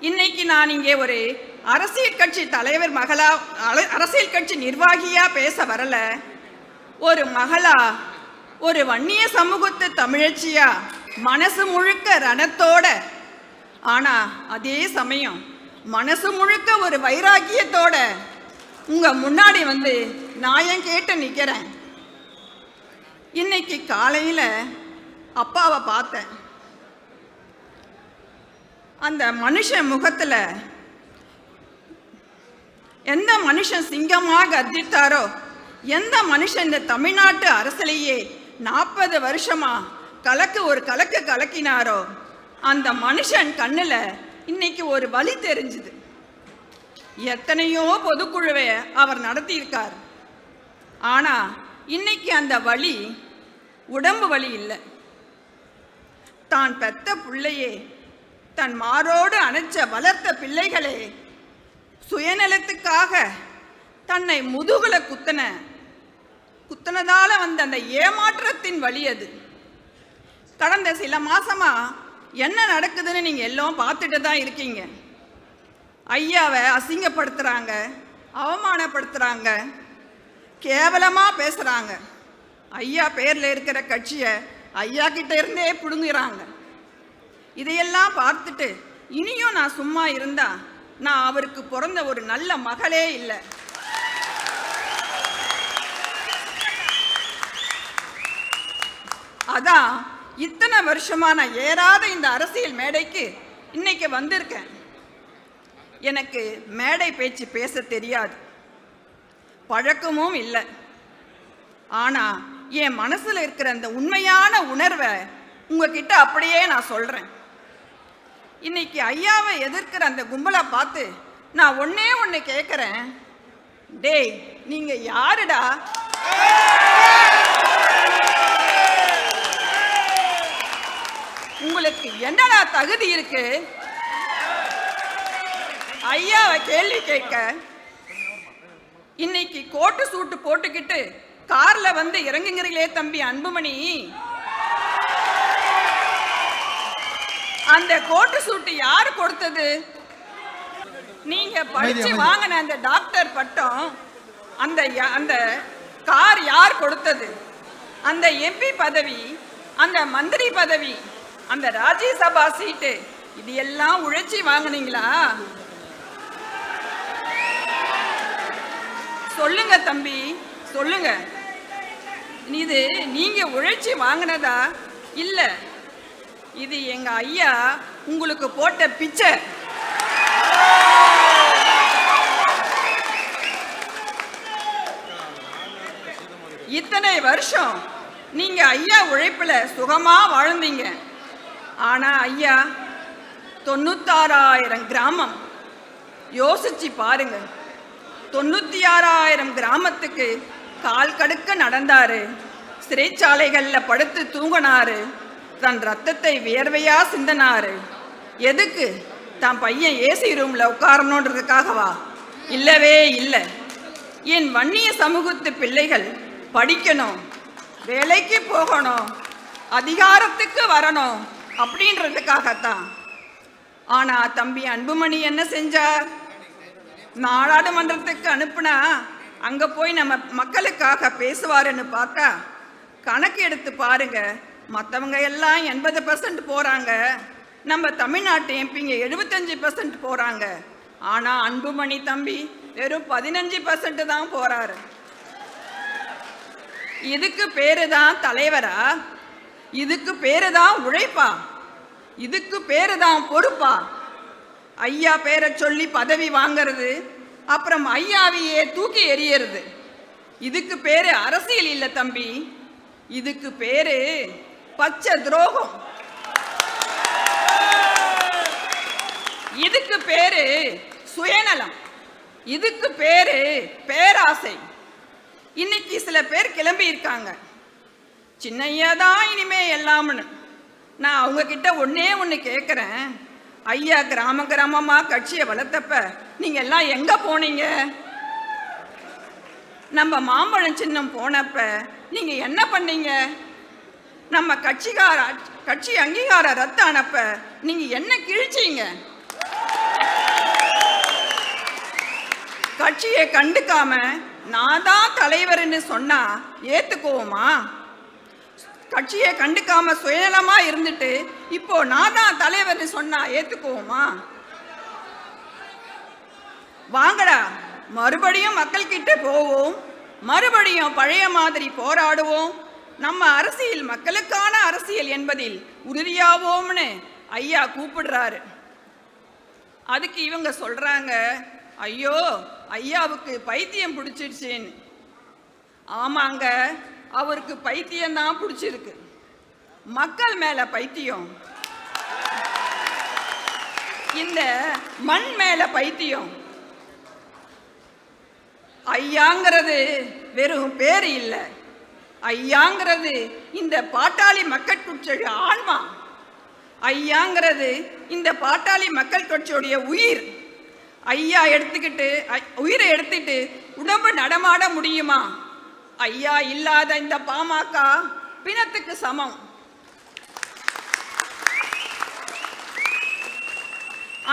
இன்னைக்கு நான் இங்கே ஒரு அரசியல் கட்சி தலைவர் மகளா, அரசியல் கட்சி நிர்வாகியா பேச வரல. ஒரு மகளா, ஒரு வன்னிய சமூகத்து தமிழச்சியா, மனசு முழுக்க ரணத்தோட, ஆனா அதே சமயம் மனசு முழுக்க ஒரு வைராக்கியத்தோட உங்க முன்னாடி வந்து நான் கேட்டு நிக்கிறேன். இன்னைக்கு காலையில அப்பாவை பார்த்தேன். அந்த மனுஷன் முகத்துல எந்த மனுஷன் சிங்கமாக கர்ஜித்தாரோ, எந்த மனுஷன் இந்த தமிழ்நாட்டு அரசிலேயே 40 வருஷமா ஒரு கலக்கு கலக்கினாரோ, அந்த மனுஷன் கண்ணுல இன்னைக்கு ஒரு வலி தெரிஞ்சுது. எத்தனையோ பொதுக்குழுவை அவர் நடத்தியிருக்கார். ஆனா இன்னைக்கு அந்த வலி உடம்பு வலி இல்லை. தான் பெத்த பிள்ளையே, தன் மாரோடு அணைச்ச வளர்த்த பிள்ளைகளே சுயநலத்துக்காக தன்னை முதுகுல குத்தனதால வந்த அந்த ஏமாற்றத்தின் வலி அது. கடந்த சில மாசமா என்ன நடக்குதுன்னு நீங்க எல்லாம் பார்த்துட்டு தான் இருக்கீங்க. ஐயாவை அசிங்கப்படுத்துறாங்க, அவமானப்படுத்துறாங்க, கேவலமா பேசுறாங்க. ஐயா பேர்ல இருக்கிற கட்சியை ஐயா கிட்ட இருந்தே பிடுங்குறாங்க. இதையெல்லாம் பார்த்துட்டு இனியும் நான் சும்மா இருந்தா நான் அவருக்கு பிறந்த ஒரு நல்ல மகளே இல்லை. அதான் இத்தனை வருஷமா நான் ஏறாத இந்த அரசியல் மேடைக்கு இன்னைக்கு வந்திருக்கேன். எனக்கு மேடை பேச்சு பேச தெரியாது, பழக்கமும் இல்லை. ஆனா என் மனசுல இருக்கிற அந்த உண்மையான உணர்வை உங்ககிட்ட அப்படியே நான் சொல்றேன். இன்னைக்கு ஐயாவை எதிர்க்கிற அந்த கும்பலை பார்த்து நான் ஒன்னே ஒன்று கேட்குறேன். டேய், நீங்க யாருடா? உங்களுக்கு என்னடா தகுதி இருக்கு ஐயாவை கேள்வி கேட்க? இன்னைக்கு கோட்டு சூட்டு போட்டுக்கிட்டு கார்ல வந்து இறங்குங்கிறீங்களே தம்பி அன்புமணி, அந்த கோட்டு சூட்டு யாரு கொடுத்தது? நீங்க படிச்சு வாங்கின அந்த டாக்டர் பட்டம், அந்த கார் யார் கொடுத்தது? அந்த எம்பி பதவி, அந்த மந்திரி பதவி, அந்த ராஜ்யசபா சீட்டு, இது எல்லாம் உழைச்சி வாங்கினீங்களா? சொல்லுங்க தம்பி, சொல்லுங்க. இது நீங்க உழைச்சி வாங்கினதா? இல்ல, இது எங்க ஐயா உங்களுக்கு போட்ட பிச்சை. இத்தனை வருஷம் நீங்க ஐயா உழைப்புல சுகமா வாழ்ந்தீங்க. ஆனா ஐயா 96,000 கிராமம் யோசிச்சு பாருங்க. 96,000 கிராமத்துக்கு கால் கடுக்க நடந்தாரு, சிறைச்சாலைகள்ல படுத்து தூங்கினாரு, தன் ரத்தத்தை வியர்வையா சிந்தனாரு. எதுக்கு? தான் பையன் ஏசி ரூம்ல உட்காரணுன்றதுக்காகவா? இல்லவே இல்லை. என் வன்னிய சமூகத்து பிள்ளைகள் படிக்கணும், வேலைக்கு போகணும், அதிகாரத்துக்கு வரணும் அப்படின்றதுக்காகத்தான். ஆனா தம்பி அன்புமணி என்ன செஞ்சார்? நாடாளுமன்றத்துக்கு அனுப்புனா அங்க போய் நம்ம மக்களுக்காக பேசுவாருன்னு பார்த்தா, கணக்கு எடுத்து பாருங்க, மற்றவங்க எல்லாம் 80% போறாங்க, நம்ம தமிழ்நாட்டு எம்பிங்க 75% போறாங்க. ஆனா அன்புமணி தம்பி வெறும் 15% தான் போறாரு. இதுக்கு பேரு தான் தலைவரா? இதுக்கு பேரு தான் உழைப்பா? இதுக்கு பேரு தான் பொறுப்பா? ஐயா பேரை சொல்லி பதவி வாங்கிறது, அப்புறம் ஐயாவையே தூக்கி எறியறது, இதுக்கு பேரு அரசியல் இல்லை தம்பி. இதுக்கு பேரு பச்சை துரோகம். இதுக்கு பேரு சுயநலம். இதுக்கு பேரு பேராசை. இன்னைக்கு சில பேர் கிளம்பி இருக்காங்க, சின்னையா தான் இனிமே எல்லாம்னு. நான் அவங்க கிட்ட ஒன்னே ஒன்று கேட்குறேன். ஐயா கிராம கிராமமா கட்சியை வளர்த்தப்ப நீங்க எல்லாம் எங்க போனீங்க? நம்ம மாம்பழம் சின்னம் போனப்ப நீங்க என்ன பண்ணீங்க? நம்ம கட்சி அங்கீகார ரத்து ஆனப்ப நீங்க என்ன கிழிச்சீங்க? கட்சியை கண்டுக்காம நான் தான் தலைவர்னு சொன்னா ஏத்துக்குவோமா? கட்சியை கண்டுக்காம சுயநலமா இருந்துட்டு இப்போ நான் தான் தலைவர்னு சொன்னா ஏத்துக்குவோமா? வாங்கடா, மறுபடியும் மக்கள் கிட்ட போவோம், மறுபடியும் பழைய மாதிரி போராடுவோம், நம்ம அரசியல் மக்களுக்கான அரசியல் என்பதில் உறுதியாவோம்னு ஐயா கூப்பிடுறாரு. அதுக்கு இவங்க சொல்றாங்க, ஐயோ ஐயாவுக்கு பைத்தியம் பிடிச்சிருச்சுன்னு. ஆமாங்க, அவருக்கு பைத்தியம் தான் பிடிச்சிருக்கு. மக்கள் மேல பைத்தியம், இந்த மண் மேல பைத்தியம். ஐயாங்கிறது வெறும் பேர் இல்லை, ஐயாங்கிறது இந்த பாட்டாளி மக்கள் கட்சியுடைய ஆன்மா. ஐயாங்கிறது இந்த பாட்டாளி மக்கள் கட்சியுடைய உயிர். ஐயா எடுத்துக்கிட்டு உயிரை எடுத்துட்டு உடம்பு நடமாட முடியுமா? ஐயா இல்லாத இந்த பாமக பிணத்துக்கு சமம்.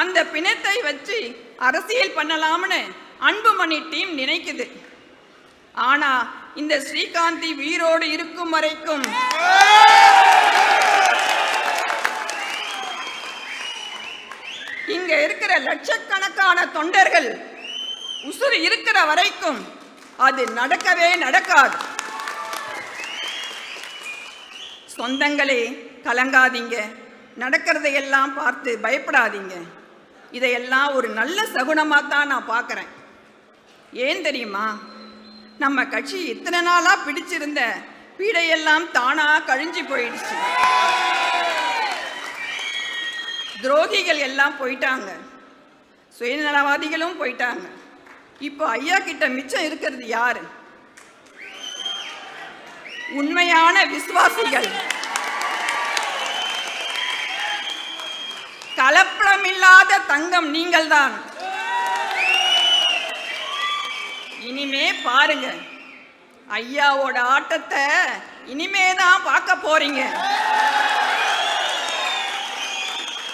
அந்த பிணத்தை வச்சு அரசியல் பண்ணலாம்னு அன்புமணி டீம் நினைக்குது. ஆனா இந்த ஸ்ரீகாந்தி உயிரோடு இருக்கும் வரைக்கும் இங்க இருக்கிற லட்சக்கணக்கான தொண்டர்கள் உசுறு இருக்கிற வரைக்கும் அது நடக்கவே நடக்காது. சொந்தங்களே, கலங்காதீங்க, நடக்கிறதையெல்லாம் பார்த்து பயப்படாதீங்க. இதையெல்லாம் ஒரு நல்ல சகுனமா தான் நான் பார்க்கிறேன். ஏன் தெரியுமா? நம்ம கட்சி இத்தனை நாளா பிடிச்சிருந்த பீடையெல்லாம் தானா கழிஞ்சு போயிடுச்சு. துரோகிகள் எல்லாம் போயிட்டாங்க, சுயநலவாதிகளும் போயிட்டாங்க. இப்போ ஐயா கிட்ட மிச்சம் இருக்கிறது யாரு? உண்மையான விசுவாசிகள், கலப்படமில்லாத தங்கம் நீங்கள் தான். இனிமே பாருங்க, ஐயாவோட ஆட்டத்தை இனிமேதான் பார்க்க போறீங்க.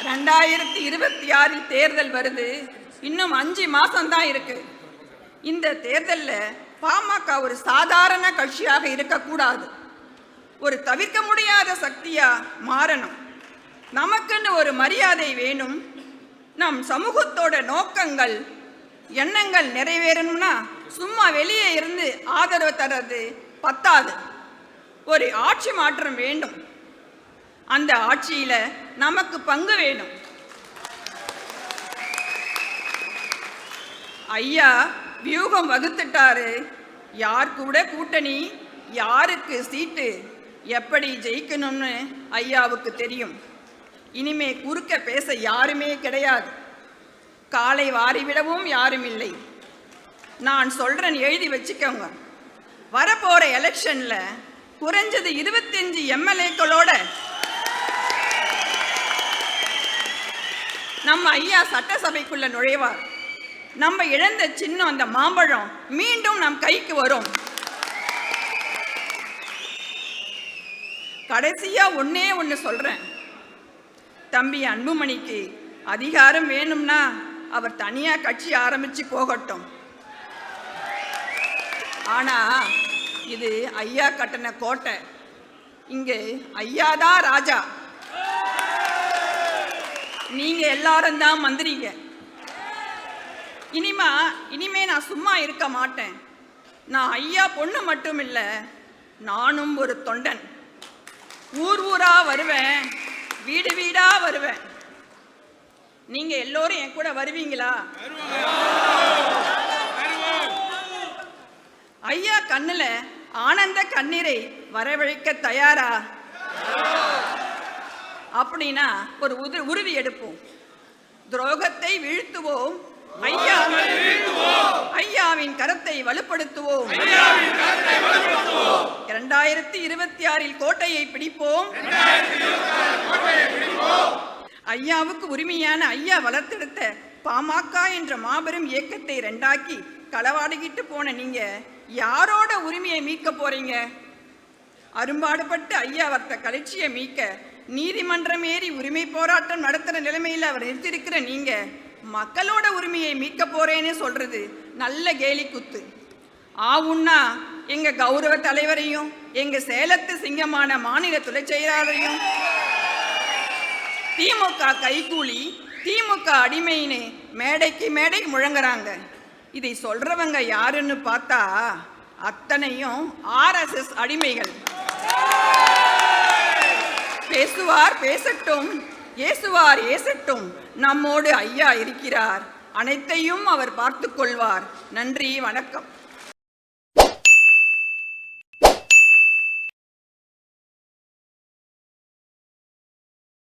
2026 தேர்தல் வருது, இன்னும் 5 மாசம் தான் இருக்கு. இந்த தேர்தலில் பாமக ஒரு சாதாரண கட்சியாக இருக்கக்கூடாது, ஒரு தவிர்க்க முடியாத சக்தியா மாறணும். நமக்குன்னு ஒரு மரியாதை வேணும். நம் சமூகத்தோட நோக்கங்கள் எண்ணங்கள் நிறைவேறணும்னா சும்மா வெளியே இருந்து ஆதரவு தர்றது பத்தாது. ஒரு ஆட்சி மாற்றம் வேண்டும், அந்த ஆட்சியில நமக்கு பங்கு வேணும். ஐயா வியூகம் வகுத்துட்டாரு. யார் கூட கூட்டணி, யாருக்கு சீட்டு, எப்படி ஜெயிக்கணும்னு ஐயாவுக்கு தெரியும். இனிமே குறுக்க பேச யாருமே கிடையாது, காலை வாரிவிடவும் யாரும் இல்லை. நான் சொல்றேன், எழுதி வச்சுக்கோங்க. வரப்போற எலெக்ஷன்ல குறைஞ்சது 25 எம்எல்ஏக்களோட நம்ம ஐயா சட்டசபைக்குள்ள நுழைவார். நம்ம இழந்த சின்னம் அந்த மாம்பழம் மீண்டும் நம் கைக்கு வரும். கடைசியா ஒன்னே ஒன்று சொல்றேன், தம்பி அன்புமணிக்கு அதிகாரம் வேணும்னா அவர் தனியா கட்சி ஆரம்பிச்சு போகட்டும். ஆனா இது ஐயா கட்டின கோட்டை, இங்கு ஐயாதான் ராஜா, நீங்க எல்லாரும் தான் மந்திரிங்க. இனிமே நான் சும்மா இருக்க மாட்டேன். நான் ஐயா பொண்ணு மட்டும் இல்ல, நானும் ஒரு தொண்டன். ஊர் ஊரா வருவேன், வீடு வீடா வருவேன். நீங்க எல்லோரும் என் கூட வருவீங்களா? ஐயா கண்ணுல ஆனந்த கண்ணீரை வரவழைக்க தயாரா? அப்படின்னா ஒரு உறுதி எடுப்போம். துரோகத்தை வீழ்த்துவோம், ஐயாவின் கரத்தை வலுப்படுத்துவோம். 2026 கோட்டையை பிடிப்போம். ஐயாவுக்கு உரிமையான ஐயா வளர்த்தெடுத்த பாமக என்ற மாபெரும் இயக்கத்தை 2ஆக்கி களவாடிக்கிட்டு போன நீங்க யாரோட உரிமையை மீட்க போறீங்க? அரும்பாடுபட்டு ஐயா வர்த்த கட்சியை மீட்க நீதிமன்றம் ஏறி உரிமை போராட்டம் நடத்துற நிலைமையில் அவர் நிறுத்திருக்கிற நீங்க மக்களோட உரிமையை மீட்க போறேன்னு சொல்றது நல்ல கேலி குத்து. ஆவுன்னா எங்க கௌரவ தலைவரையும் எங்க சேலத்து சிங்கமான மாநில துணை செயலாளரையும் திமுக கைகூலி திமுக அடிமைன்னு மேடைக்கு மேடை முழங்குறாங்க. இதை சொல்றவங்க யாருன்னு பார்த்தா அத்தனையும் RSS அடிமைகள். பேசுவார் பேசட்டும், ஏசுவார் ஏசட்டும், நம்மோடு ஐயா இருக்கிறார், அனைத்தையும் அவர் பார்த்து கொள்வார். நன்றி, வணக்கம்.